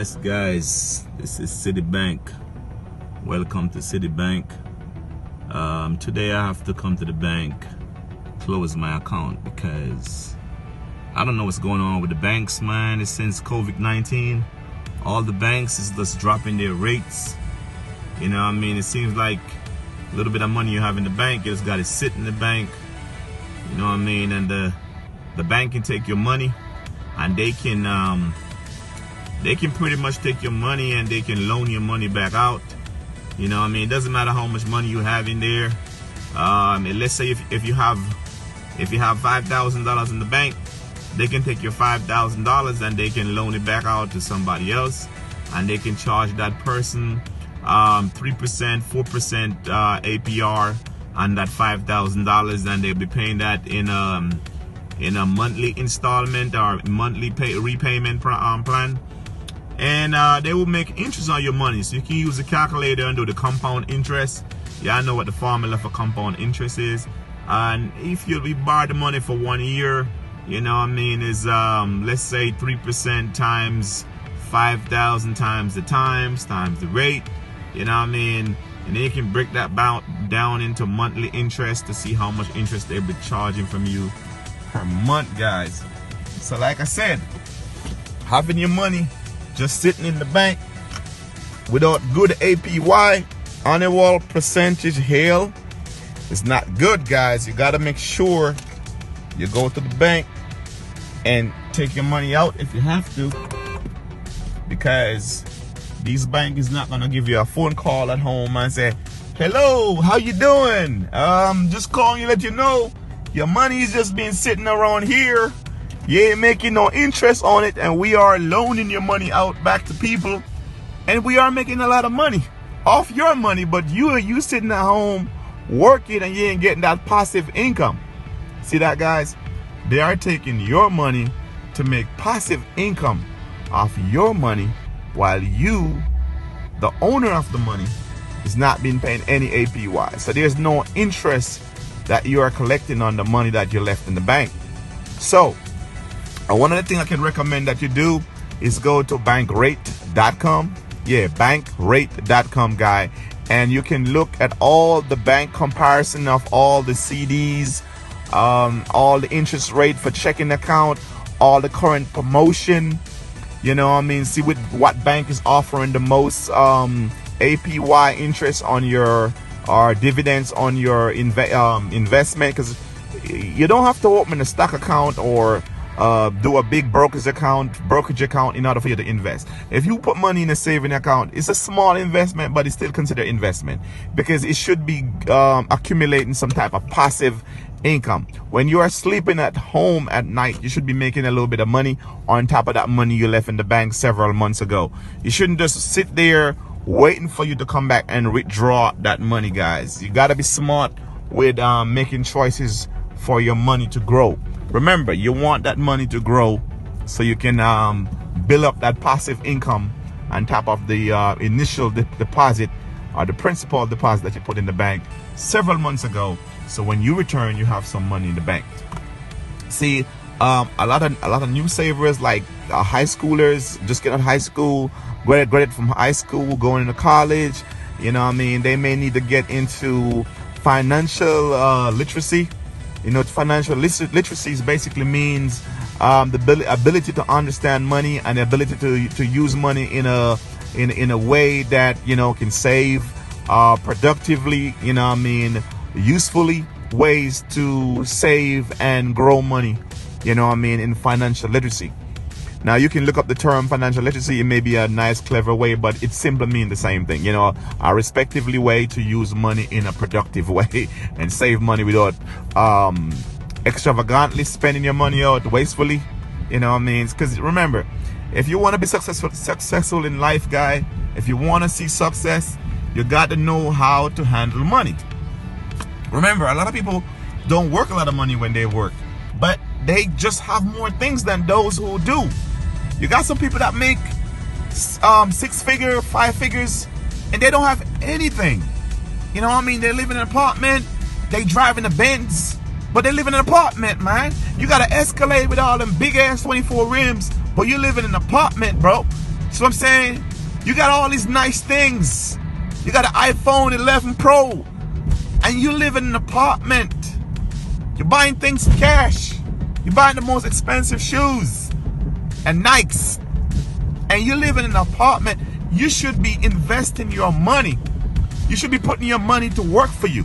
Yes, guys, this is Citibank. Welcome to Citibank. Today I have to come to the bank, close my account because I don't know what's going on with the banks, man. It's since COVID-19. All the banks is just dropping their rates. You know what I mean? It seems like a little bit of money you have in the bank, you just got to sit in the bank. You know what I mean? And the bank can take your money, and they can pretty much take your money and they can loan your money back out. You know what I mean? It doesn't matter how much money you have in there. Let's say if you have $5,000 in the bank, they can take your $5,000 and they can loan it back out to somebody else, and they can charge that person 3%, 4% APR on that $5,000, and they'll be paying that in a monthly installment or monthly repayment plan. And they will make interest on your money. So you can use the calculator and do the compound interest. Yeah, I know what the formula for compound interest is. And if you borrow the money for 1 year, you know what I mean, is let's say 3% times 5,000 times the rate. You know what I mean? And then you can break that down into monthly interest to see how much interest they'll be charging from you per month, guys. So like I said, having your money just sitting in the bank without good APY, annual percentage hail, it's not good, guys. You got to make sure you go to the bank and take your money out if you have to, because these banks is not gonna give you a phone call at home and say, hello, how you doing? Just calling you, let you know your money is just been sitting around here. You ain't making no interest on it, and we are loaning your money out back to people, and we are making a lot of money off your money, but you sitting at home working and you ain't getting that passive income. See that, guys? They are taking your money to make passive income off your money, while you, the owner of the money, is not being paying any APY. So there's no interest that you are collecting on the money that you left in the bank. So one of the things I can recommend that you do is go to bankrate.com. Yeah, bankrate.com, guy. And you can look at all the bank comparison of all the CDs, all the interest rate for checking account, all the current promotion. You know what I mean? See what bank is offering the most APY interest on your dividends on your investment, because you don't have to open a stock account or do a big brokerage account in order for you to invest. If you put money in a saving account, it's a small investment, but it's still considered investment, because it should be accumulating some type of passive income. When you are sleeping at home at night, you should be making a little bit of money on top of that money you left in the bank several months ago. You shouldn't just sit there waiting for you to come back and withdraw that money, guys. You got to be smart with making choices for your money to grow. Remember, you want that money to grow so you can build up that passive income on top of the initial deposit or the principal deposit that you put in the bank several months ago. So when you return, you have some money in the bank. See, a lot of new savers, like high schoolers, just get out of high school, graduate from high school, going into college. You know what I mean? They may need to get into financial literacy. You know, financial literacy basically means the ability to understand money and the ability to use money in a way that, you know, can save productively. You know what I mean? Usefully, ways to save and grow money. You know what I mean? In financial literacy. Now, you can look up the term financial literacy. It may be a nice, clever way, but it simply means the same thing. You know, a respectively way to use money in a productive way and save money without extravagantly spending your money out wastefully. You know what I mean? Because remember, if you want to be successful in life, guy, if you want to see success, you got to know how to handle money. Remember, a lot of people don't work a lot of money when they work, but they just have more things than those who do. You got some people that make 6 figures, 5 figures, and they don't have anything. You know what I mean? They live in an apartment, they drive in a Benz, but they live in an apartment, man. You got to Escalade with all them big ass 24 rims, but you live in an apartment, bro. So I'm saying, you got all these nice things. You got an iPhone 11 Pro, and you live in an apartment. You're buying things cash. You're buying the most expensive shoes and Nikes, and you live in an apartment. You should be investing your money. You should be putting your money to work for you.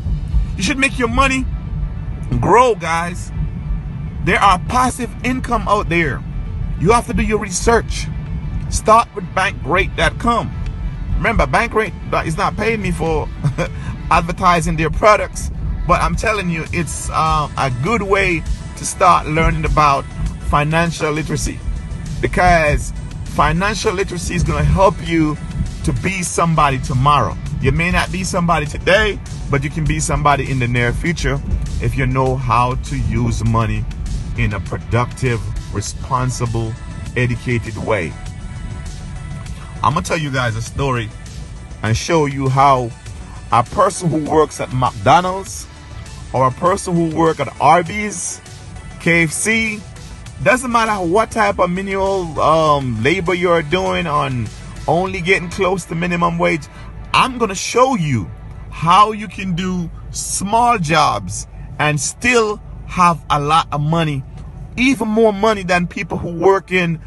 You should make your money grow, guys. There are passive income out there. You have to do your research. Start with bankrate.com. Remember, Bankrate is not paying me for advertising their products, but I'm telling you, it's a good way to start learning about financial literacy, because financial literacy is going to help you to be somebody tomorrow. You may not be somebody today, but you can be somebody in the near future if you know how to use money in a productive, responsible, educated way. I'm gonna tell you guys a story and show you how a person who works at McDonald's or a person who works at Arby's, KFC, doesn't matter what type of menial labor you're doing on only getting close to minimum wage. I'm gonna show you how you can do small jobs and still have a lot of money, even more money than people who work in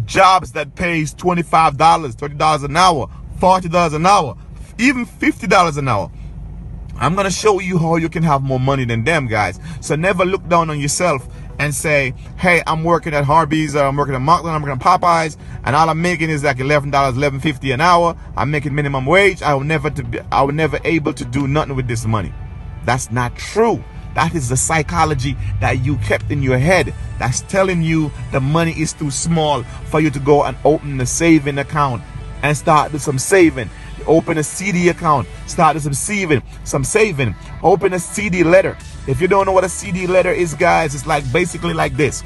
jobs that pays $25, $30 an hour, $40 an hour, even $50 an hour. I'm gonna show you how you can have more money than them, guys. So never look down on yourself and say, hey, I'm working at Arby's, or I'm working at McDonald's, I'm working at Popeyes, and all I'm making is like $11, $11.50 an hour. I'm making minimum wage. I will never able to do nothing with this money. That's not true. That is the psychology that you kept in your head. That's telling you the money is too small for you to go and open a saving account and start do some saving. Open a CD account, start do some saving. Open a CD letter. If you don't know what a CD letter is, guys, it's like basically like this.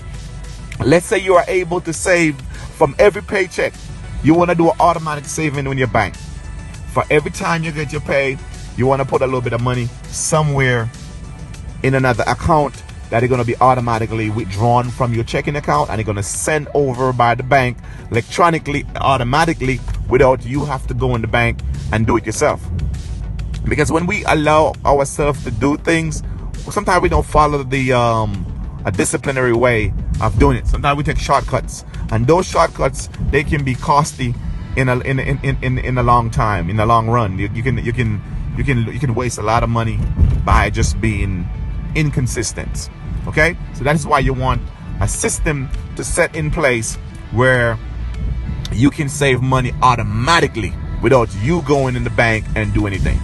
Let's say you are able to save from every paycheck. You want to do an automatic saving in your bank. For every time you get your pay, you want to put a little bit of money somewhere in another account that is going to be automatically withdrawn from your checking account, and you're going to send over by the bank electronically, automatically, without you have to go in the bank and do it yourself. Because when we allow ourselves to do things, sometimes we don't follow the a disciplinary way of doing it. Sometimes we take shortcuts, and those shortcuts, they can be costly in a long time, in the long run. You can waste a lot of money by just being inconsistent. Okay, so that is why you want a system to set in place where you can save money automatically without you going in the bank and do anything.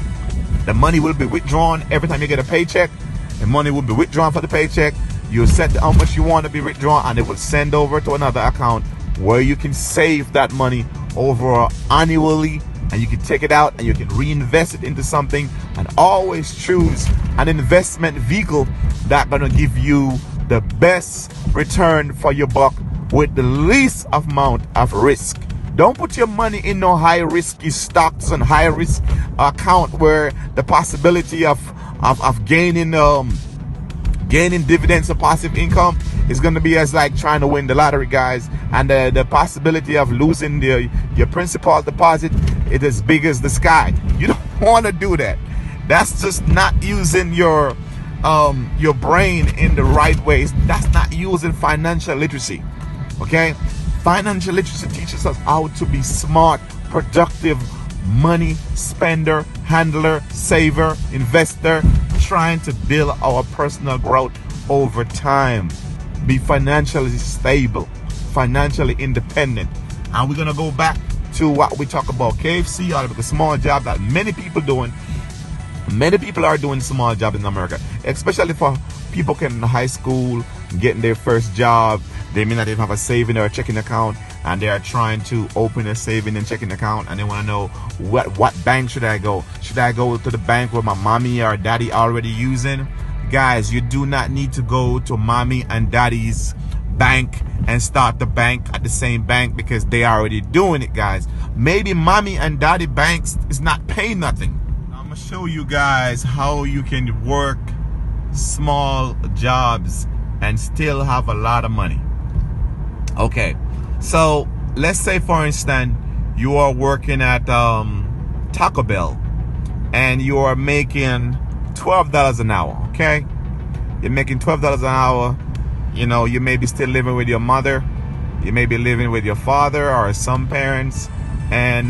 The money will be withdrawn every time you get a paycheck. The money will be withdrawn for the paycheck. You set how much you want to be withdrawn, and it will send over to another account where you can save that money over annually, and you can take it out and you can reinvest it into something, and always choose an investment vehicle that's gonna give you the best return for your buck with the least amount of risk. Don't put your money in no high risky stocks and high risk account where the possibility of gaining dividends or passive income is going to be as like trying to win the lottery, guys. And the possibility of losing your principal deposit is as big as the sky. You don't want to do that. That's just not using your brain in the right ways. That's not using financial literacy. Okay, financial literacy teaches us how to be smart, productive, money spender, handler, saver, investor, trying to build our personal growth over time. Be financially stable, financially independent. And we're gonna go back to what we talk about KFC, or the small job that many people doing. Many people are doing small jobs in America, especially for people getting in high school, getting their first job. They may not even have a saving or a checking account, and they are trying to open a saving and checking account, and they want to know what bank should I go? Should I go to the bank where my mommy or daddy already using? Guys, you do not need to go to mommy and daddy's bank and start the bank at the same bank, because they are already doing it, guys. Maybe mommy and daddy banks is not paying nothing. I'm gonna show you guys how you can work small jobs and still have a lot of money. Okay, so let's say for instance, you are working at Taco Bell and you are making $12 an hour, okay? You're making $12 an hour. You know, you may be still living with your mother. You may be living with your father or some parents. And,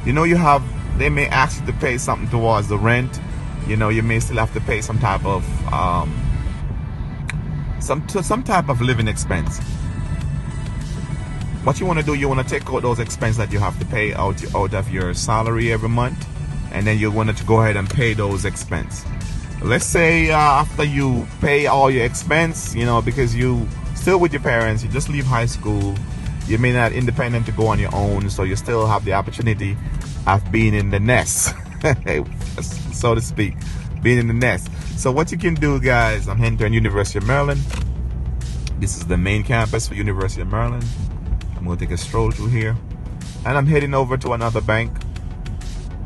you know, they may ask you to pay something towards the rent. You know, you may still have to pay some type of, some type of living expense. What you want to do, you want to take out those expenses that you have to pay out of your salary every month, and then you want to go ahead and pay those expenses. Let's say after you pay all your expense, you know, because you still with your parents, you just leave high school, you may not independent to go on your own, so you still have the opportunity of being in the nest, so to speak, being in the nest. So what you can do, guys, I'm heading to University of Maryland. This is the main campus for University of Maryland. I'm going to take a stroll through here, and I'm heading over to another bank.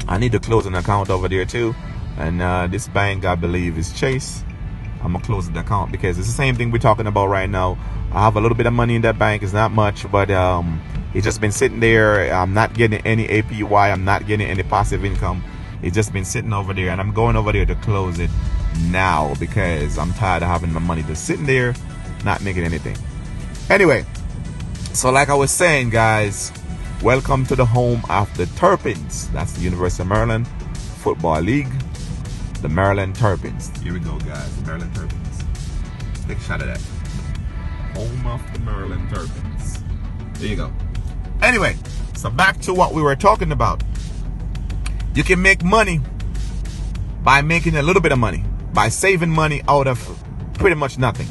I need to close an account over there too, and this bank, I believe, is Chase. I'm gonna close the account because it's the same thing we're talking about right now. I have a little bit of money in that bank. It's not much, but it's just been sitting there. I'm not getting any APY. I'm not getting any passive income. It's just been sitting over there, and I'm going over there to close it now because I'm tired of having my money just sitting there, not making anything. Anyway, so like I was saying, guys, welcome to the home of the Terrapins. That's the University of Maryland Football League, the Maryland Terrapins. Here we go, guys, the Maryland Terrapins. Take a shot of that. Home of the Maryland Terrapins. There you go. Anyway, so back to what we were talking about. You can make money by making a little bit of money, by saving money out of pretty much nothing.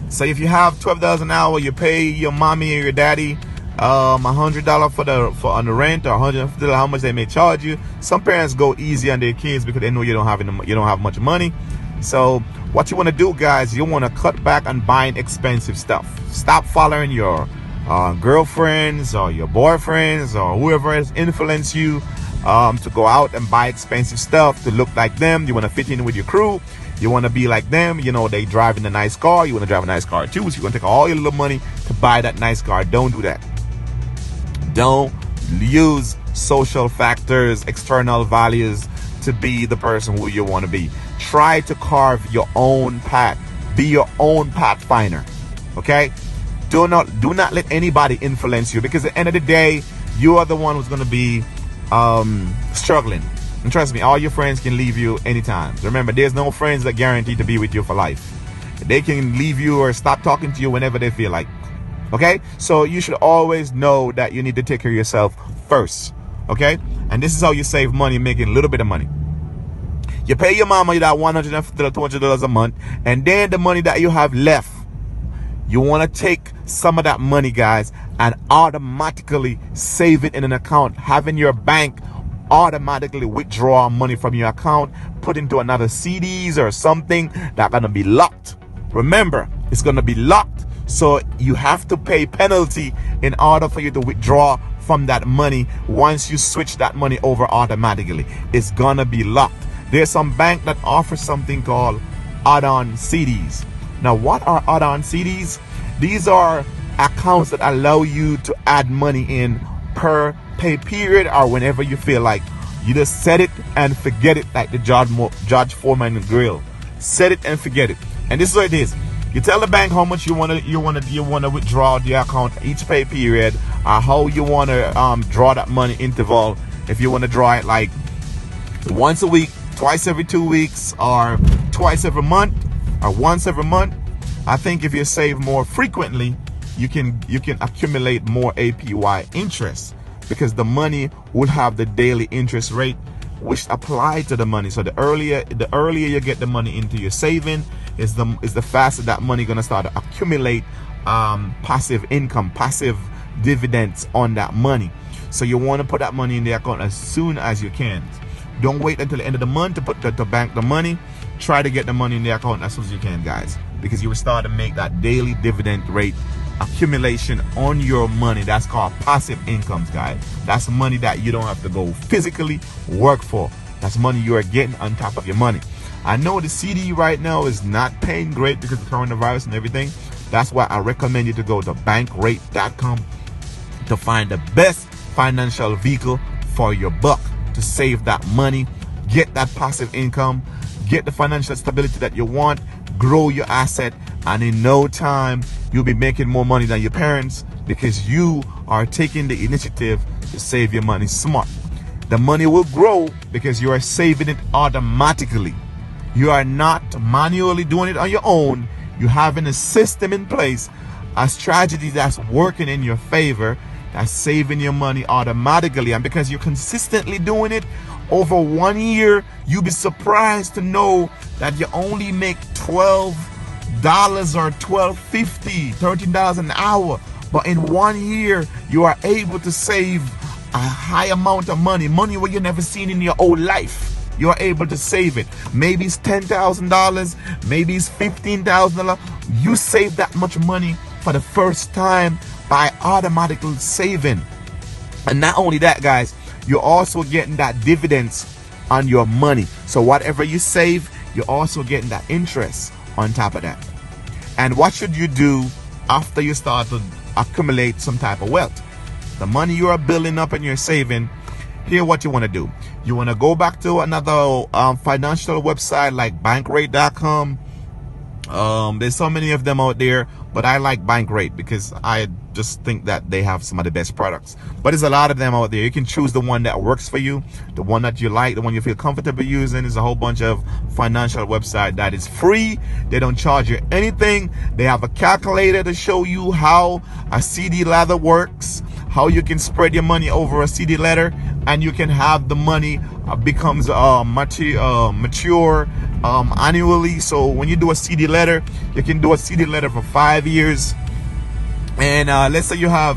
So if you have $12 an hour, you pay your mommy or your daddy $100 for on the rent, or $150, how much they may charge you. Some parents go easy on their kids because they know you don't have much money. So what you want to do, guys, you want to cut back on buying expensive stuff. Stop following your girlfriends or your boyfriends or whoever has influenced you to go out and buy expensive stuff to look like them. You want to fit in with your crew. You want to be like them. You know, they driving a nice car. You want to drive a nice car too. So you're going to take all your little money to buy that nice car. Don't do that. Don't use social factors, external values to be the person who you want to be. Try to carve your own path. Be your own pathfinder. Okay? Do not let anybody influence you, because at the end of the day, you are the one who's going to be struggling. And trust me, all your friends can leave you anytime. Remember, there's no friends that guarantee to be with you for life. They can leave you or stop talking to you whenever they feel like. Okay? So you should always know that you need to take care of yourself first. Okay? And this is how you save money, making a little bit of money. You pay your mama that $150, $200 a month, and then the money that you have left, you want to take some of that money, guys, and automatically save it in an account. Having your bank automatically withdraw money from your account, put into another CDs or something that's going to be locked. Remember, it's going to be locked. So you have to pay penalty in order for you to withdraw from that money. Once you switch that money over automatically, it's going to be locked. There's some bank that offers something called add-on CDs. Now, what are add-on CDs? These are accounts that allow you to add money in per pay period or whenever you feel like. You just set it and forget it, like the George Foreman grill. Set it and forget it. And this is what it is. You tell the bank how much you want to withdraw the account each pay period, or how you want to draw that money interval. If you want to draw it like once a week, twice every 2 weeks, or twice every month, or once every month. I think if you save more frequently, you can accumulate more APY interest, because the money will have the daily interest rate which apply to the money. So the earlier you get the money into your saving, is the faster that money gonna start to accumulate passive income, passive dividends on that money. So you want to put that money in the account as soon as you can. Don't wait until the end of the month to bank the money. Try to get the money in the account as soon as you can, guys, because you will start to make that daily dividend rate accumulation on your money. That's called passive incomes, guys. That's money that you don't have to go physically work for. That's money you are getting on top of your money. I know the CD right now is not paying great because of coronavirus and everything. That's why I recommend you to go to bankrate.com to find the best financial vehicle for your buck, to save that money, get that passive income, get the financial stability that you want, grow your asset, and in no time you'll be making more money than your parents, because you are taking the initiative to save your money smart. The money will grow because you are saving it automatically. You are not manually doing it on your own. You're having a system in place, a strategy that's working in your favor, that's saving your money automatically. And because you're consistently doing it over 1 year, you'll be surprised to know that you only make $12 or $12.50, $13 an hour. But in 1 year, you are able to save a high amount of money where you never seen in your whole life. You are able to save it. Maybe it's $10,000, maybe it's $15,000. You save that much money for the first time by automatically saving. And not only that, guys, you're also getting that dividends on your money. So whatever you save, you're also getting that interest on top of that. And what should you do after you start to accumulate some type of wealth? The money you are building up and you're saving, here what you want to do. You want to go back to another financial website like bankrate.com. There's so many of them out there, but I like Bankrate because I just think that they have some of the best products. But there's a lot of them out there. You can choose the one that works for you, the one that you like, the one you feel comfortable using. There's a whole bunch of financial website that is free. They don't charge you anything. They have a calculator to show you how a CD ladder works, how you can spread your money over a CD ladder, and you can have the money becomes mature annually. So when you do a CD ladder, you can do a CD ladder for 5 years. And let's say you have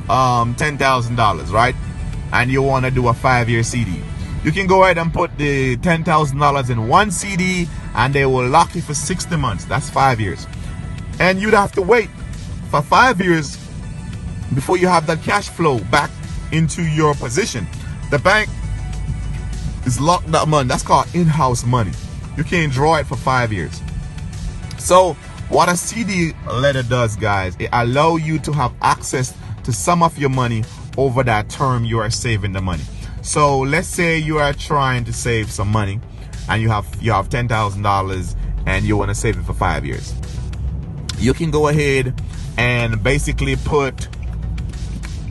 $10,000, right? And you want to do a 5-year CD. You can go ahead and put the $10,000 in one CD, and they will lock you for 60 months. That's 5 years. And you'd have to wait for 5 years before you have that cash flow back into your position. The bank is locked that money. That's called in-house money. You can't draw it for 5 years. So what a CD letter does, guys, it allows you to have access to some of your money over that term you are saving the money. So let's say you are trying to save some money and you have $10,000 and you want to save it for 5 years. You can go ahead and basically put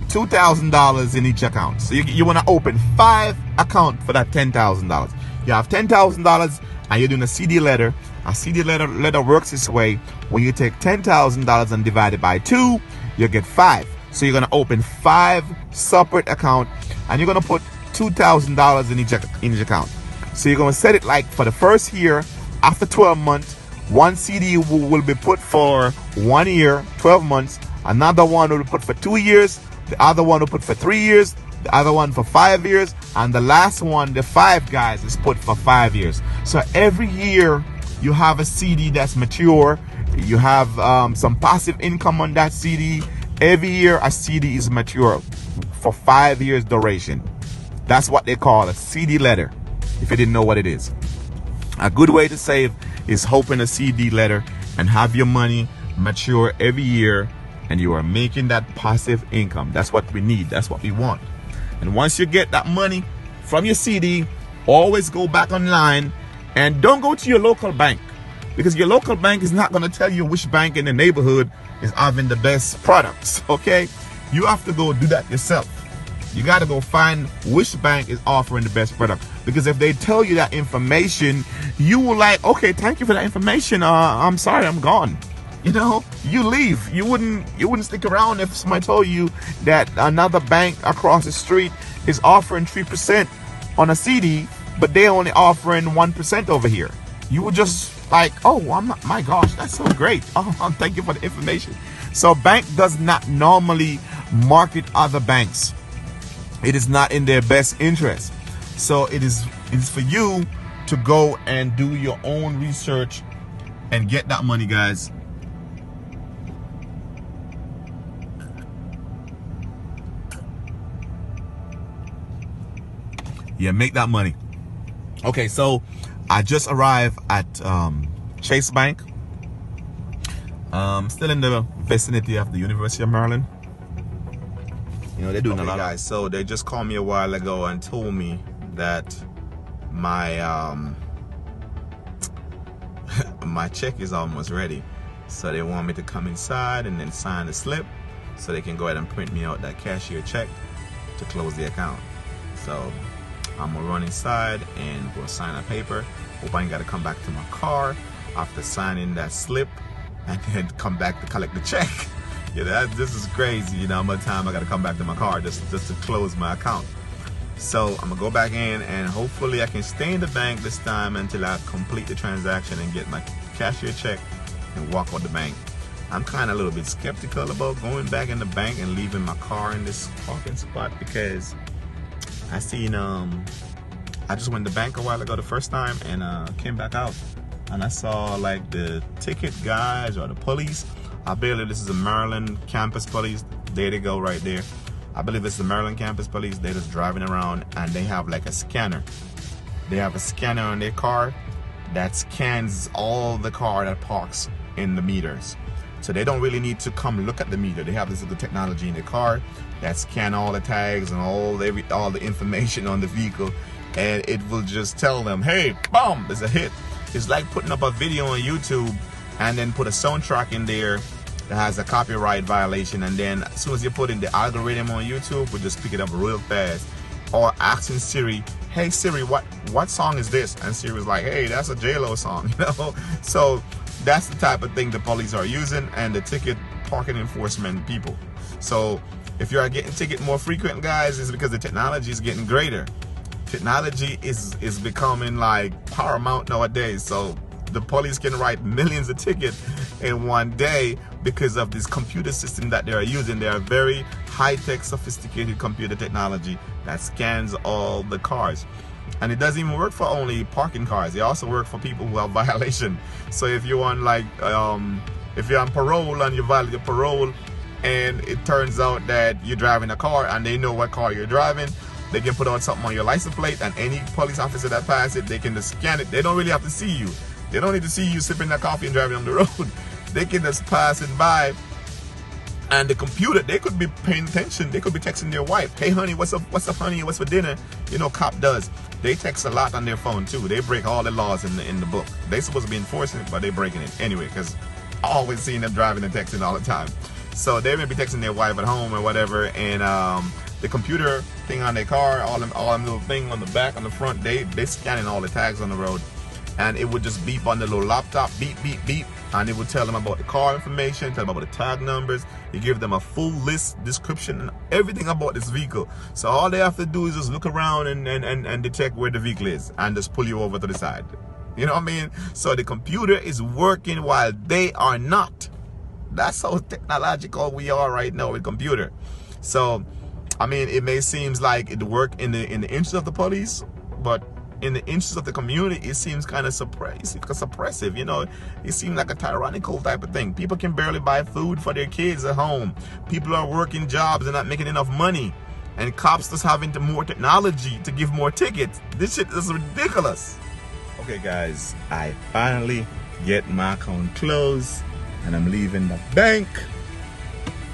$2,000 in each account. So you want to open 5 accounts for that $10,000. You have $10,000 and you're doing a CD letter. A CD letter works this way. When you take $10,000 and divide it by 2, you get 5. So you're going to open 5 separate accounts and you're going to put $2,000 in each account. So you're going to set it like for the first year, after 12 months, one CD will be put for 1 year, 12 months. Another one will be put for 2 years. The other one will put for 3 years. The other one for 5 years. And the last one, the 5 guys, is put for 5 years. So every year you have a CD that's mature. You have some passive income on that CD. Every year a CD is mature for 5 years duration. That's what they call a CD letter, if you didn't know what it is. A good way to save is open a CD letter and have your money mature every year, and you are making that passive income. That's what we need. That's what we want. And once you get that money from your CD, always go back online and don't go to your local bank, because your local bank is not going to tell you which bank in the neighborhood is having the best products. Okay, you have to go do that yourself. You got to go find which bank is offering the best product, because if they tell you that information, you will like, okay, thank you for that information. I'm sorry, I'm gone. You know, you leave. You wouldn't stick around if somebody told you that another bank across the street is offering 3% on a CD, but they're only offering 1% over here. You would just like, oh, my gosh, that's so great. Oh, thank you for the information. So bank does not normally market other banks. It is not in their best interest. So it is for you to go and do your own research and get that money, guys. Yeah, make that money. Okay, so I just arrived at Chase Bank. Still in the vicinity of the University of Maryland. You know, they're doing a lot. Guys, so they just called me a while ago and told me that my my check is almost ready. So they want me to come inside and then sign the slip so they can go ahead and print me out that cashier check to close the account. So I'm gonna run inside and go sign a paper. Hope I ain't gotta come back to my car after signing that slip and then come back to collect the check. Yeah, this is crazy, you know, how much time I gotta come back to my car just to close my account. So I'm gonna go back in and hopefully I can stay in the bank this time until I complete the transaction and get my cashier check and walk out the bank. I'm kind of a little bit skeptical about going back in the bank and leaving my car in this parking spot because I seen I just went to the bank a while ago the first time and came back out and I saw like the ticket guys or the police. I believe this is the Maryland campus police. There they go right there. I believe it's the Maryland campus police. They're just driving around and they have like a scanner. They have a scanner on their car that scans all the car that parks in the meters. So they don't really need to come look at the meter. They have this little technology in the car that scan all the tags and all the information on the vehicle, and it will just tell them, hey, boom, there's a hit. It's like putting up a video on YouTube and then put a soundtrack in there that has a copyright violation, and then as soon as you put in the algorithm on YouTube, we'll just pick it up real fast. Or asking Siri, hey Siri, what song is this? And Siri's like, hey, that's a J-Lo song, you know? So that's the type of thing the police are using and the ticket parking enforcement people. So if you are getting ticket more frequent, guys, it's because the technology is getting greater. Technology is becoming like paramount nowadays. So the police can write millions of tickets in one day because of this computer system that they are using. They are very high-tech, sophisticated computer technology that scans all the cars. And it doesn't even work for only parking cars. It also works for people who have violation. So if you're on like, if you're on parole and you violate your parole and it turns out that you're driving a car and they know what car you're driving, they can put on something on your license plate and any police officer that passes it, they can just scan it. They don't really have to see you. They don't need to see you sipping that coffee and driving on the road. They can just pass it by. And the computer, they could be paying attention. They could be texting their wife. Hey, honey, what's up, honey? What's for dinner? You know, cop does. They text a lot on their phone, too. They break all the laws in the book. They supposed to be enforcing it, but they're breaking it anyway, because I always seen them driving and texting all the time. So they may be texting their wife at home or whatever, and the computer thing on their car, all them little thing on the back, on the front, they scanning all the tags on the road. And it would just beep on the little laptop, beep, beep, beep. And it would tell them about the car information, tell them about the tag numbers. You give them a full list, description, and everything about this vehicle. So all they have to do is just look around and detect where the vehicle is and just pull you over to the side. You know what I mean? So the computer is working while they are not. That's how technological we are right now with computer. So, I mean, it may seem like it work in the interest of the police, but in the interest of the community, it seems kind of suppressive, you know. It seems like a tyrannical type of thing. People can barely buy food for their kids at home. People are working jobs and not making enough money. And cops just having more technology to give more tickets. This shit is ridiculous. Okay, guys, I finally get my account closed and I'm leaving the bank.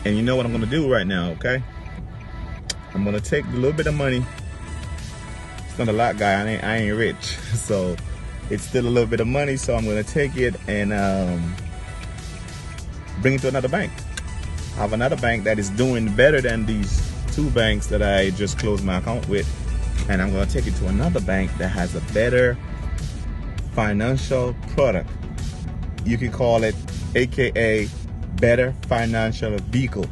And you know what I'm gonna do right now, okay? I'm gonna take a little bit of money. Not a lot, guy. I ain't rich, so it's still a little bit of money. So I'm gonna take it and bring it to another bank. I have another bank that is doing better than these two banks that I just closed my account with, and I'm gonna take it to another bank that has a better financial product. You can call it, AKA, better financial vehicle.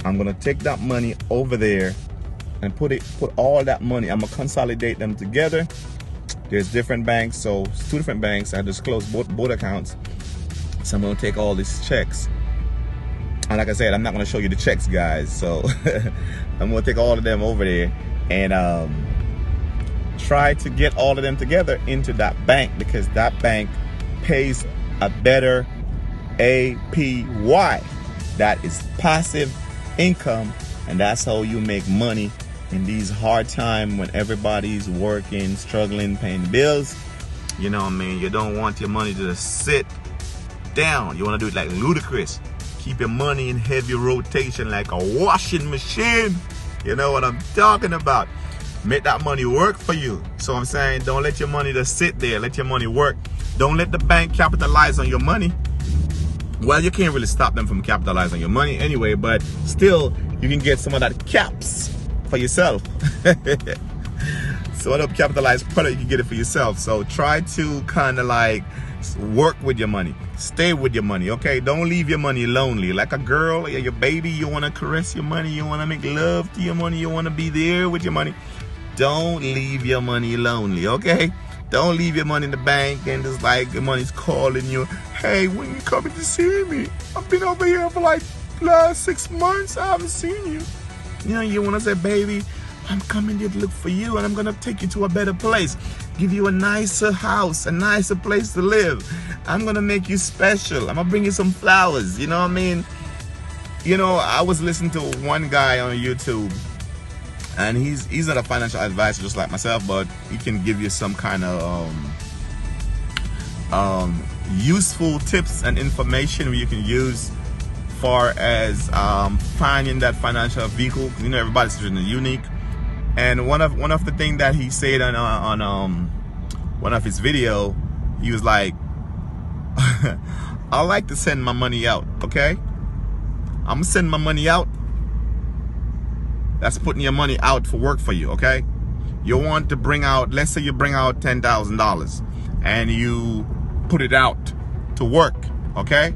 I'm gonna take that money over there and put all that money. I'm gonna consolidate them together. There's different banks, so it's two different banks. I just closed both accounts. So I'm gonna take all these checks. And like I said, I'm not gonna show you the checks, guys. So I'm gonna take all of them over there and try to get all of them together into that bank, because that bank pays a better APY. That is passive income, and that's how you make money in these hard times when everybody's working, struggling, paying bills. You know what I mean? You don't want your money to just sit down. You want to do it like ludicrous. Keep your money in heavy rotation like a washing machine. You know what I'm talking about. Make that money work for you. So I'm saying, don't let your money just sit there. Let your money work. Don't let the bank capitalize on your money. Well, you can't really stop them from capitalizing on your money anyway, but still, you can get some of that caps for yourself. So what capitalized product, you can get it for yourself. So try to kind of like work with your money. Stay with your money, okay? Don't leave your money lonely. Like a girl, your baby, you want to caress your money. You want to make love to your money. You want to be there with your money. Don't leave your money lonely, okay? Don't leave your money in the bank and just like the money's calling you. Hey, when you coming to see me? I've been over here for like last 6 months. I haven't seen you. You know, you want to say, baby, I'm coming here to look for you and I'm going to take you to a better place. Give you a nicer house, a nicer place to live. I'm going to make you special. I'm going to bring you some flowers. You know what I mean? You know, I was listening to one guy on YouTube. And he's not a financial advisor just like myself, but he can give you some kind of useful tips and information you can use far as finding that financial vehicle. Because you know everybody's unique. And one of the things that he said on one of his video, he was like, I like to send my money out. Okay, I'm gonna send my money out. That's putting your money out for work for you, okay? You want to bring out, let's say you bring out $10,000 and you put it out to work, okay?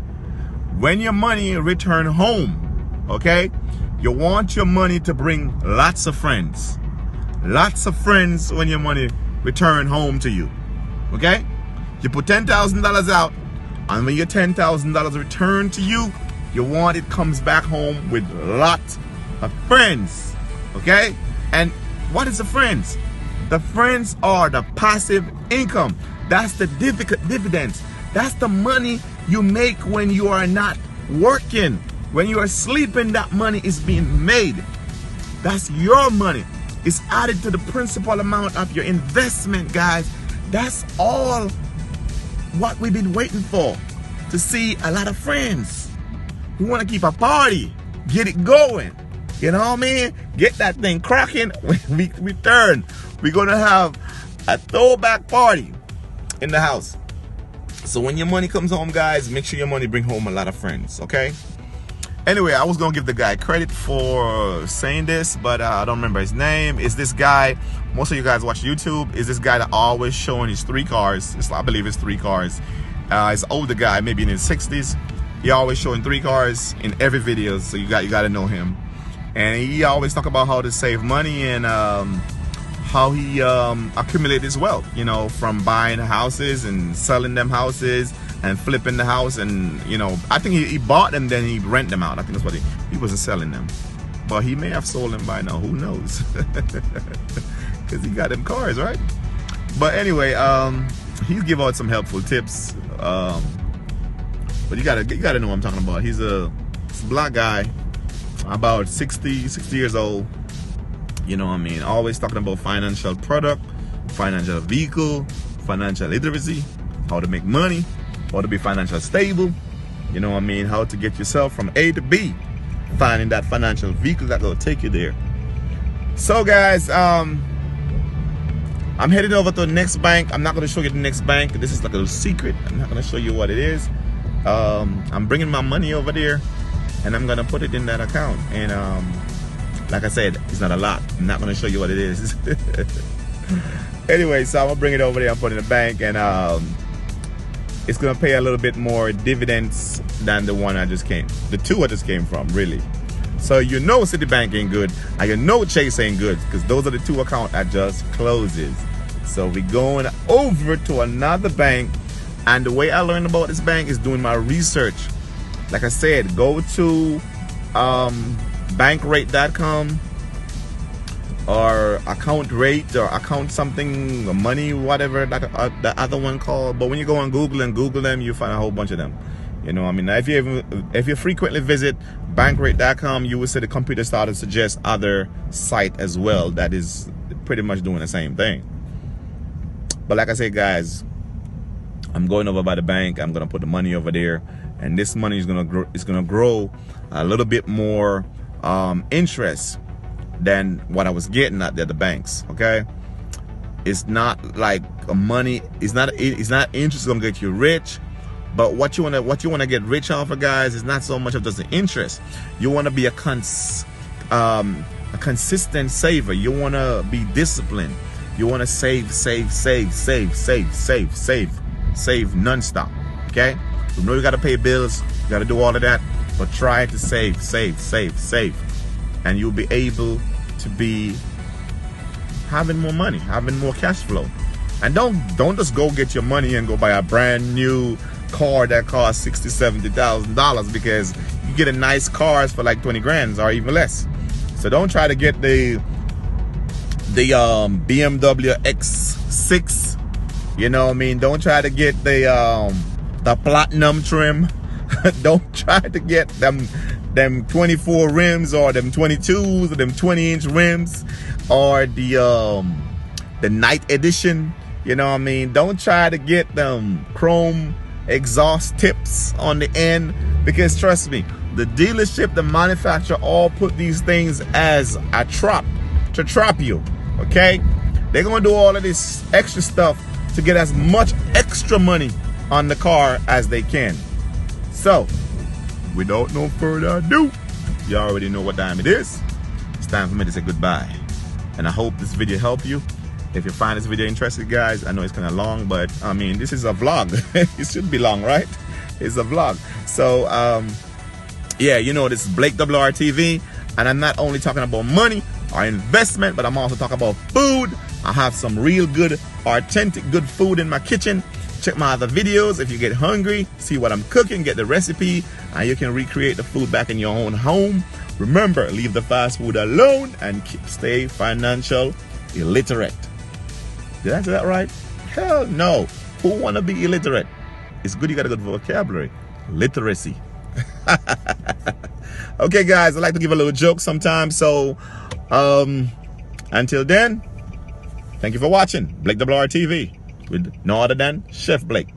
When your money return home, okay? You want your money to bring lots of friends. Lots of friends when your money return home to you, okay? You put $10,000 out, and when your $10,000 return to you, you want it comes back home with lots of friends. Okay? And what is the friends? The friends are the passive income. That's the dividends. That's the money you make when you are not working. When you are sleeping, that money is being made. That's your money. It's added to the principal amount of your investment, guys. That's all what we've been waiting for. To see a lot of friends. We want to keep a party. Get it going. You know what I mean? Get that thing cracking. We return. We're going to have a throwback party in the house. So when your money comes home, guys, make sure your money bring home a lot of friends, okay? Anyway, I was going to give the guy credit for saying this, but I don't remember his name. It's this guy, most of you guys watch YouTube, is this guy that always showing his 3 cars. I believe it's 3 cars. He's an older guy, maybe in his 60s. He always showing 3 cars in every video, so you got to know him. And he always talk about how to save money and how he accumulate his wealth, you know, from buying houses and selling them houses and flipping the house. And, you know, I think he bought them, then he rent them out. I think that's what he wasn't selling them. But he may have sold them by now, who knows? Because he got them cars, right? But anyway, he give out some helpful tips. But you gotta know what I'm talking about. He's a black guy. About 60 years old, you know what I mean, always talking about financial product, financial vehicle, financial literacy, how to make money, how to be financially stable, you know what I mean, how to get yourself from A to B, finding that financial vehicle that will take you there. So guys, I'm heading over to the next bank. I'm not going to show you the next bank. This is like a little secret. I'm not going to show you what it is. I'm bringing my money over there and I'm gonna put it in that account. And like I said, it's not a lot. I'm not gonna show you what it is. Anyway, so I'm gonna bring it over there and put it in the bank, and it's gonna pay a little bit more dividends than the one the 2 I just came from, really. So you know Citibank ain't good, and you know Chase ain't good, because those are the 2 accounts I just closes. So we're going over to another bank, and the way I learned about this bank is doing my research. Like I said, go to bankrate.com or account rate or account something, or money, whatever like the other one called. But when you go on Google and Google them, you find a whole bunch of them. You know what I mean? Now, if you frequently visit bankrate.com, you will see the computer start to suggest other site as well that is pretty much doing the same thing. But like I said, guys, I'm going over by the bank. I'm gonna put the money over there, and this money is gonna grow a little bit more interest than what I was getting at the other banks. Okay, it's not like money. It's not interest gonna get you rich. But what you wanna get rich off of, guys, is not so much of just the interest. You wanna be a consistent saver. You wanna be disciplined. You wanna save nonstop. Okay? You know you gotta pay bills, you gotta do all of that, but try to save. And you'll be able to be having more money, having more cash flow. And don't just go get your money and go buy a brand new car that costs $60,000-$70,000, because you get a nice cars for like 20 grand or even less. So don't try to get the BMW X6, you know what I mean? Don't try to get the platinum trim. Don't try to get them 24 rims or them 22s or them 20-inch rims or the night edition, you know what I mean? Don't try to get them chrome exhaust tips on the end, because trust me, the dealership, the manufacturer all put these things as a trap to trap you. Okay, they're gonna do all of this extra stuff to get as much extra money on the car as they can. So without no further ado, you already know what time it is. It's time for me to say goodbye, and I hope this video helped you. If you find this video interesting, guys, I know it's kind of long, but I mean, this is a vlog. It should be long, right? It's a vlog. So yeah, you know, this is Blakewrtv, and I'm not only talking about money or investment, but I'm also talking about food. I have some real good, authentic, good food in my kitchen. Check my other videos if you get hungry, see what I'm cooking, get the recipe, and you can recreate the food back in your own home. Remember, leave the fast food alone and stay financial illiterate. Did I say that right? Hell no. Who wanna be illiterate? It's good you got a good vocabulary. Literacy. Okay, guys, I like to give a little joke sometimes. So until then, thank you for watching Blakewrtv with no other than Chef Blake.